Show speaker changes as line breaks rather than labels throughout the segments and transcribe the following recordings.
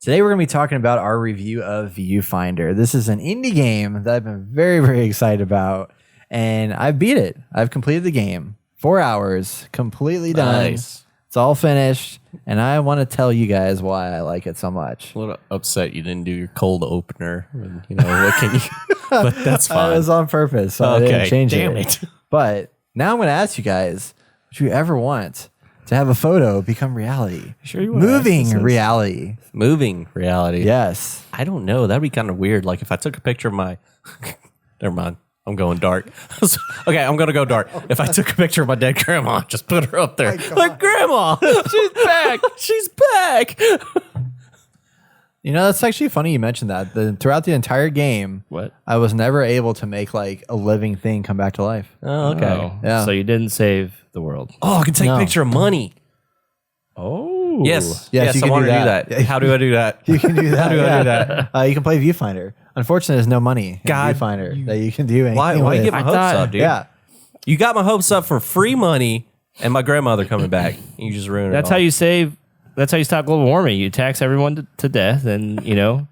Today we're going to be talking about our review of Viewfinder. This is an indie game that I've been very, very excited about, and I've beat it. I've completed the game. 4 hours, completely done.
Nice.
It's all finished, and I want to tell you guys why I like it so much.
A little upset you didn't do your cold opener. And, what can you? But that's fine.
It was on purpose, so I didn't change it. But now I'm going to ask you guys, would you ever want to have a photo become reality?
Sure you would.
Moving reality.
Moving reality.
Yes.
I don't know. That'd be kind of weird. Like if I took a picture of my. Never mind. I'm going dark. Okay, I'm going to go dark. If I took a picture of my dead grandma, just put her up there. Like, grandma, she's back. She's back.
You know, that's actually funny you mentioned that. Throughout the entire game, I was never able to make like a living thing come back to life.
Oh, okay.
Oh,
Yeah.
So you didn't save the world.
Oh, I can take a picture of money.
Oh.
Yes.
Yes, you
I
can
want
do
to do
that.
that. How do I do that?
You can do that.
How do I do that?
You can play Viewfinder. Unfortunately, there's no money in
God,
Viewfinder that you can do anything
Why
with.
you get my hopes up, dude?
Yeah.
You got my hopes up for free money and my grandmother coming back. You just ruined it.
That's how you save. That's how you stop global warming. You tax everyone to death, and
And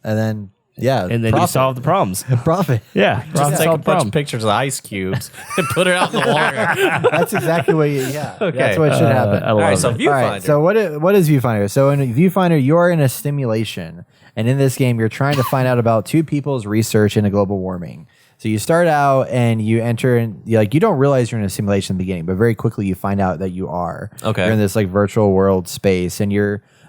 then,
and then you solve the problems.
Profit.
Yeah,
just take a bunch of pictures of ice cubes and put it out in the water.
That's exactly what you,
Okay.
That's what should happen.
I love
All right, so
it.
Viewfinder.
All right, so what is Viewfinder? So in Viewfinder, you are in a simulation. And in this game, you're trying to find out about two people's research into global warming. So you start out and you enter and you don't realize you're in a simulation in the beginning, but very quickly you find out that you are.
Okay.
You're in this like virtual world space, and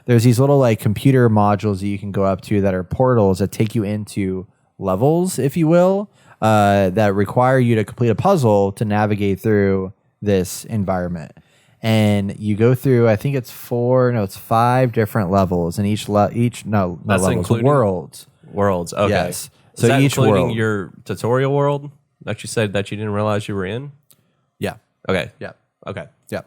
there's these little like computer modules that you can go up to that are portals that take you into levels, if you will, that require you to complete a puzzle to navigate through this environment. And you go through, I think it's 5 different levels, and each
That's
levels,
including
worlds.
Worlds. Okay.
Yes.
Is
So
that
each
including
world.
your tutorial world that you said that you didn't realize you were in?
Yeah.
Okay.
Yeah.
Okay.
Yeah.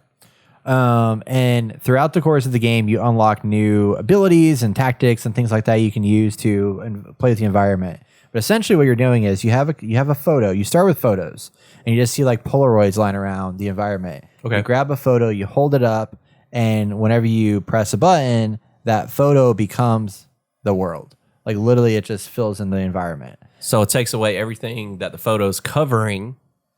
And throughout the course of the game, you unlock new abilities and tactics and things like that you can use to play with the environment. But essentially what you're doing is you have a photo. You start with photos, and you just see like Polaroids lying around the environment.
Okay.
You grab a photo, you hold it up, and whenever you press a button, that photo becomes the world. Like literally it just fills in the environment.
So it takes away everything that the photo's covering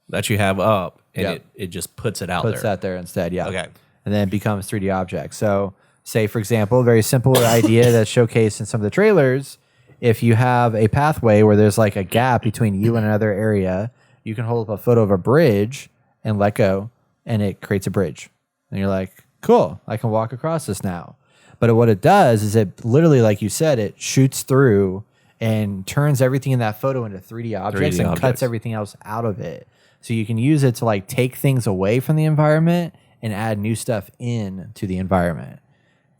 that you have up, and it just puts it out
Puts
there.
that there instead, yeah.
Okay.
And then it becomes 3D objects. So say, for example, a very simple idea that's showcased in some of the trailers. If you have a pathway where there's like a gap between you and another area, you can hold up a photo of a bridge and let go, and it creates a bridge. And you're like, cool, I can walk across this now. But what it does is it literally, like you said, it shoots through and turns everything in that photo into 3D objects and cuts everything else out of it. So you can use it to like take things away from the environment and add new stuff in to the environment.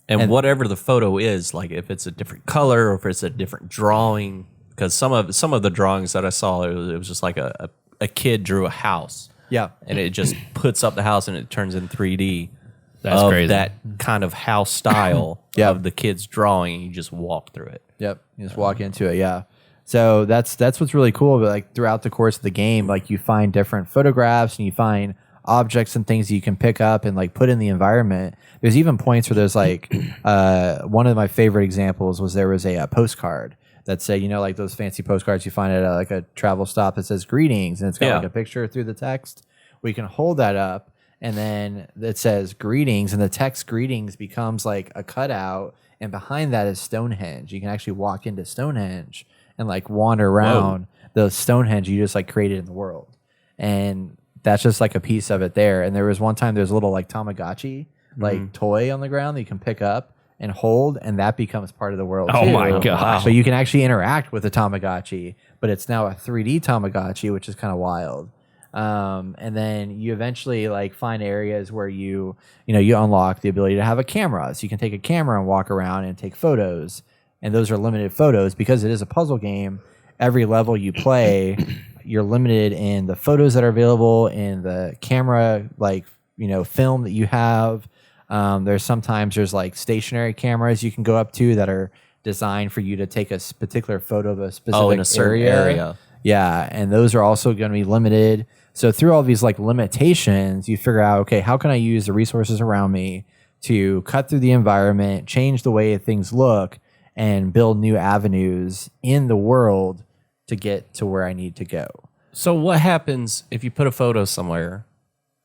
And whatever the photo is, like if it's a different color or if it's a different drawing, because some of the drawings that I saw, it was just like a kid drew a house.
Yeah.
And it just puts up the house and it turns in 3D.
That's
of
crazy.
That kind of house style of the kid's drawing, and you just walk through it.
Yep. You just walk into it. Yeah. So that's what's really cool. But like throughout the course of the game, like you find different photographs and you find objects and things you can pick up and like put in the environment. There's even points where there's like one of my favorite examples was there was a postcard that said, like those fancy postcards you find at like a travel stop that says greetings, and it's got like a picture through the text. We can hold that up, and then it says greetings, and the text greetings becomes like a cutout, and behind that is Stonehenge. You can actually walk into Stonehenge and like wander around the Stonehenge you just like created in the world. And that's just like a piece of it there. And there was one time there's a little like Tamagotchi like toy on the ground that you can pick up and hold, and that becomes part of the world
Oh
too.
my gosh.
So you can actually interact with the Tamagotchi, but it's now a 3D Tamagotchi, which is kind of wild. And then you eventually like find areas where you unlock the ability to have a camera. So you can take a camera and walk around and take photos. And those are limited photos because it is a puzzle game. Every level you play, you're limited in the photos that are available, in the camera, film that you have. There's like stationary cameras you can go up to that are designed for you to take a particular photo of a specific
in a certain area.
Yeah, and those are also going to be limited. So through all these like limitations, you figure out, okay, how can I use the resources around me to cut through the environment, change the way things look, and build new avenues in the world to get to where I need to go.
So what happens if you put a photo somewhere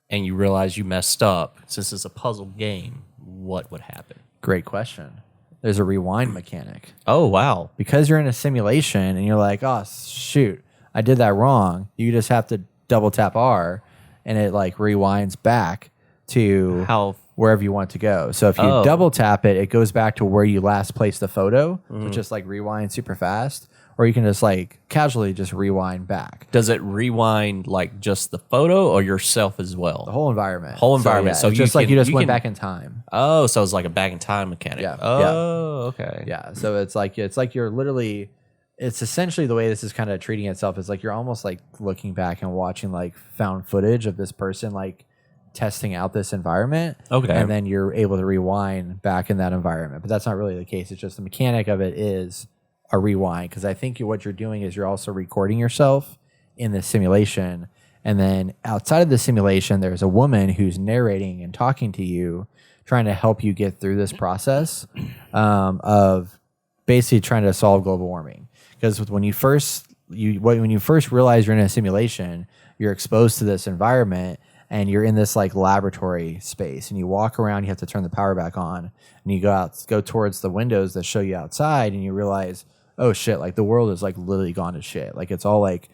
and you realize you messed up? Since it's a puzzle game, what would happen?
Great question. There's a rewind mechanic.
Oh, wow.
Because you're in a simulation and you're like, oh, shoot, I did that wrong. You just have to double tap R and it like rewinds back to wherever you want to go. So if you double tap it, it goes back to where you last placed the photo, which just like rewind super fast. Or you can just like casually just rewind back.
Does it rewind like just the photo or yourself as well?
The whole environment.
Whole environment.
So
you
just
can,
like you just went back in time.
Oh, so it's like a back in time mechanic.
Yeah.
Oh, okay.
Yeah. So it's like you're literally, it's essentially the way this is kind of treating itself is like you're almost like looking back and watching like found footage of this person like testing out this environment.
Okay.
And then you're able to rewind back in that environment. But that's not really the case. It's just the mechanic of it is a rewind, because I think what you're doing is you're also recording yourself in the simulation, and then outside of the simulation there's a woman who's narrating and talking to you, trying to help you get through this process of basically trying to solve global warming. Because when you first realize you're in a simulation, you're exposed to this environment and you're in this like laboratory space, and you walk around, you have to turn the power back on, and you go towards the windows that show you outside, and you realize, oh shit, like the world is like literally gone to shit. Like it's all like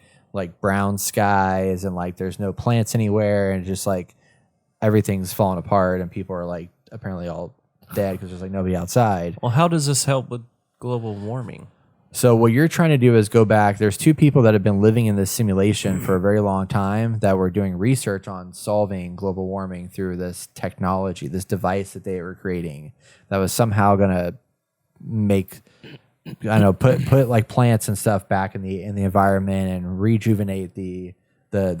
brown skies, and like there's no plants anywhere, and just like everything's falling apart, and people are like apparently all dead because there's like nobody outside.
Well, how does this help with global warming?
So what you're trying to do is go back. There's two people that have been living in this simulation for a very long time that were doing research on solving global warming through this technology, this device that they were creating that was somehow going to make, I don't know, put like plants and stuff back in the environment and rejuvenate the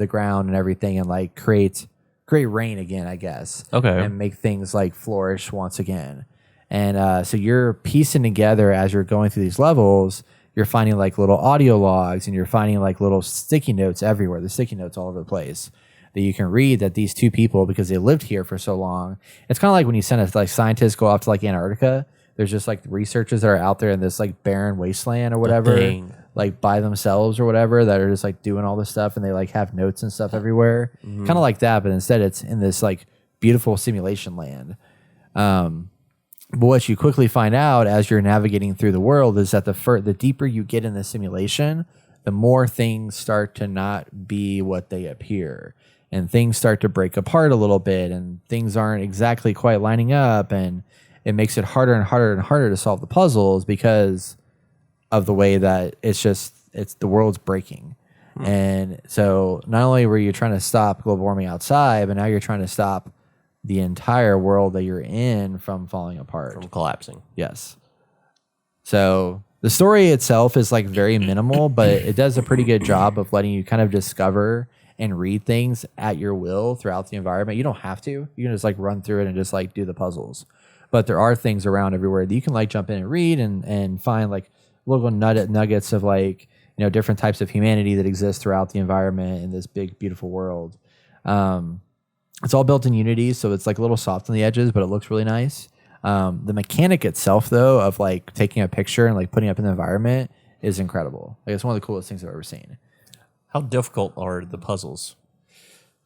ground and everything, and like create rain again, I guess.
Okay.
And make things like flourish once again. And so you're piecing together as you're going through these levels, you're finding like little audio logs, and you're finding like little sticky notes everywhere. There's sticky notes all over the place that you can read, that these two people, because they lived here for so long. It's kind of like when you send like scientists go off to like Antarctica. There's just like researchers that are out there in this like barren wasteland or whatever, like by themselves or whatever, that are just like doing all this stuff, and they like have notes and stuff everywhere. Kind of like that, but instead it's in this like beautiful simulation land. But what you quickly find out as you're navigating through the world is that the deeper you get in the simulation, the more things start to not be what they appear, and things start to break apart a little bit, and things aren't exactly quite lining up, and it makes it harder and harder and harder to solve the puzzles because of the way that it's the world's breaking. And so not only were you trying to stop global warming outside, but now you're trying to stop the entire world that you're in from falling apart,
From collapsing.
Yes. So the story itself is like very minimal, but it does a pretty good job of letting you kind of discover and read things at your will throughout the environment. You don't have to. You can just like run through it and just like do the puzzles. But there are things around everywhere that you can like jump in and read and find like little nuggets of like, you know, different types of humanity that exist throughout the environment in this big, beautiful world. It's all built in Unity, so it's like a little soft on the edges, but it looks really nice. The mechanic itself, though, of like taking a picture and like putting it up in the environment is incredible. Like it's one of the coolest things I've ever seen.
How difficult are the puzzles?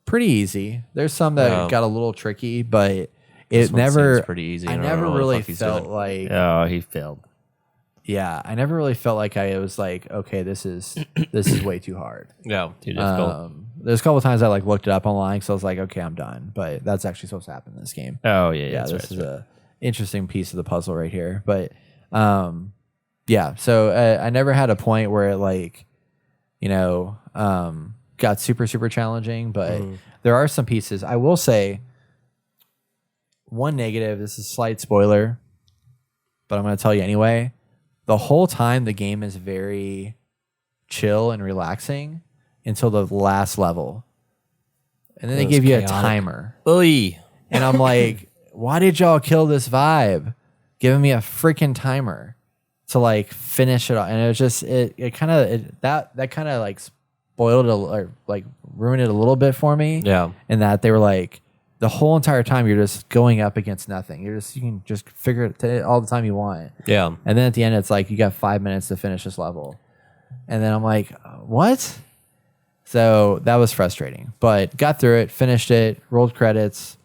Pretty easy. There's some that got a little tricky, but
This
it
one
never.
seems pretty easy.
I
don't
never
know what the
really
fuck he's
felt
doing.
like.
Oh, he failed.
Yeah, I never really felt like I was like, okay, this is way too hard.
Yeah.
Too difficult.
There's a couple of times I like looked it up online, so I was like, okay, I'm done. But that's actually supposed to happen in this game.
Oh yeah,
Yeah,
that's
this
right,
is
that's right.
a interesting piece of the puzzle right here. But yeah, so I never had a point where it like, you know, got super challenging. But there are some pieces. I will say one negative. This is a slight spoiler, but I'm going to tell you anyway. The whole time the game is very chill and relaxing until the last level. And then they give you a timer.
Oy.
And I'm like, why did y'all kill this vibe? Giving me a freaking timer to like finish it off. And it was just that kind of like spoiled it or like ruined it a little bit for me.
Yeah.
And that they were like, the whole entire time you're just going up against nothing. You can just figure it all the time you want.
Yeah.
And then at the end, it's like you got 5 minutes to finish this level, and then I'm like, what? So that was frustrating, but got through it, finished it, rolled credits.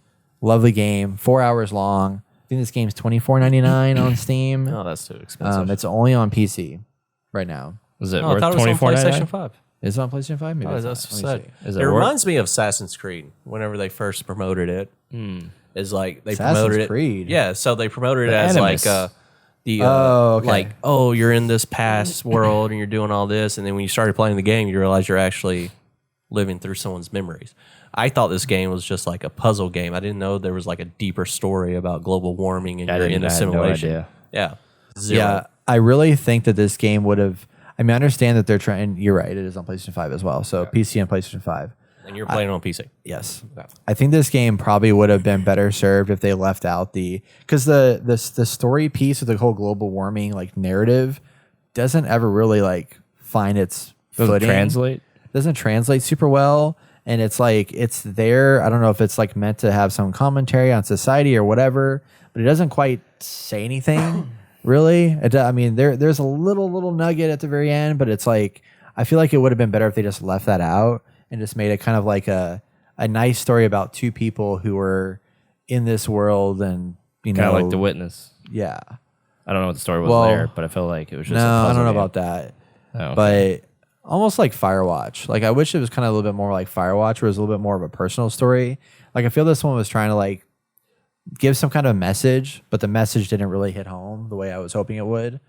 Lovely game, 4 hours long. I think this game's $24.99 on Steam.
Oh, that's too expensive.
It's only on PC right now.
Was it
I
worth
thought it was on
$24.99?
PlayStation 5.
Is it on PlayStation 5? Maybe
Oh,
it's
that's
not. Let me
sad.
see.
Is
It
it worth?
reminds me of Assassin's Creed. Whenever they first promoted it, is like they
Assassin's
promoted it.
Creed?
Yeah, so they promoted it
The
as
Animus.
like the
Oh, okay.
like you're in this past world and you're doing all this, and then when you started playing the game, you realize you're actually living through someone's memories. I thought this game was just like a puzzle game. I didn't know there was like a deeper story about global warming and you're in a
I had no
simulation.
idea.
Yeah, zero.
Yeah, I really think that this game would have. I mean, I understand that they're trying. You're right. It is on PlayStation 5 as well. So PC and PlayStation 5.
And you're playing on PC.
Yes.
Okay.
I think this game probably would have been better served if they left out because the story piece of the whole global warming like narrative doesn't ever really like find its
Doesn't
footing.
translate.
Doesn't translate super well, and it's like it's there. I don't know if it's like meant to have some commentary on society or whatever, but it doesn't quite say anything really. I mean, there's a little nugget at the very end, but it's like I feel like it would have been better if they just left that out and just made it kind of like a nice story about two people who were in this world, and
Kind of like The Witness.
yeah.
I don't know what the story was
Well,
there, but I feel like it was just
No,
a puzzle
I don't know
game.
about that.
Oh,
But almost like Firewatch. Like I wish it was kind of a little bit more like Firewatch, where it was a little bit more of a personal story. Like I feel this one was trying to like give some kind of message, but the message didn't really hit home the way I was hoping it would.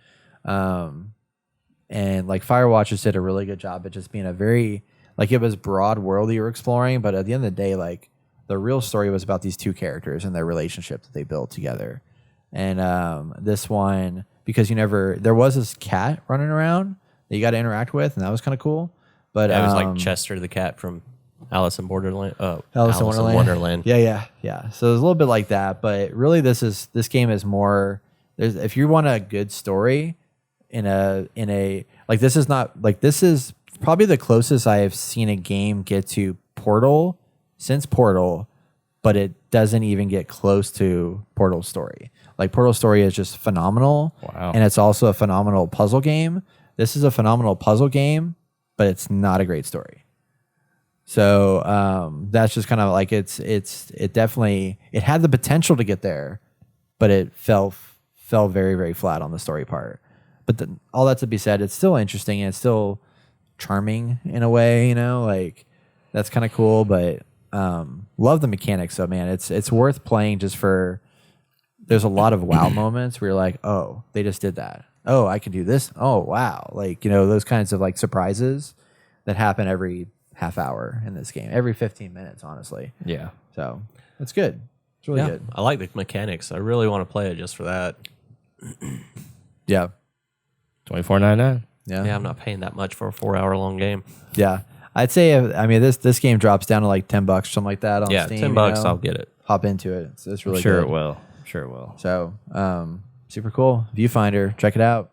And like Firewatch just did a really good job at just being a very like it was broad world that you were exploring, but at the end of the day, like the real story was about these two characters and their relationship that they built together. And this one, because there was this cat running around that you got to interact with, and that was kind of cool. But
That was like Chester the cat from Alice in Borderland.
Alice in
Wonderland.
Yeah. So it's a little bit like that, but really, this game is more. If you want a good story in a like this is probably the closest I have seen a game get to Portal since Portal, but it doesn't even get close to Portal's story. Like Portal's story is just phenomenal,
Wow.
and it's also a phenomenal puzzle game. This is a phenomenal puzzle game, but it's not a great story. So that's just kind of like it definitely had the potential to get there, but it fell very, very flat on the story part. But all that to be said, it's still interesting and it's still charming in a way, like that's kind of cool. But love the mechanics. So man, it's worth playing just for. There's a lot of wow moments where you're like, oh, they just did that. Oh, I can do this. Oh, wow. Like, those kinds of like surprises that happen every half hour in this game, every 15 minutes, honestly.
Yeah.
So it's good. It's really good.
I like the mechanics. I really want to play it just for that.
Yeah.
$24.99.
Yeah, I'm not paying that much for a 4-hour long game.
Yeah. I'd say, this game drops down to like $10 or something like that on
Yeah,
Steam.
$10, I'll get it.
Hop into it. It's really
Sure
good.
it will. Sure it will.
So, super cool. Viewfinder. Check it out.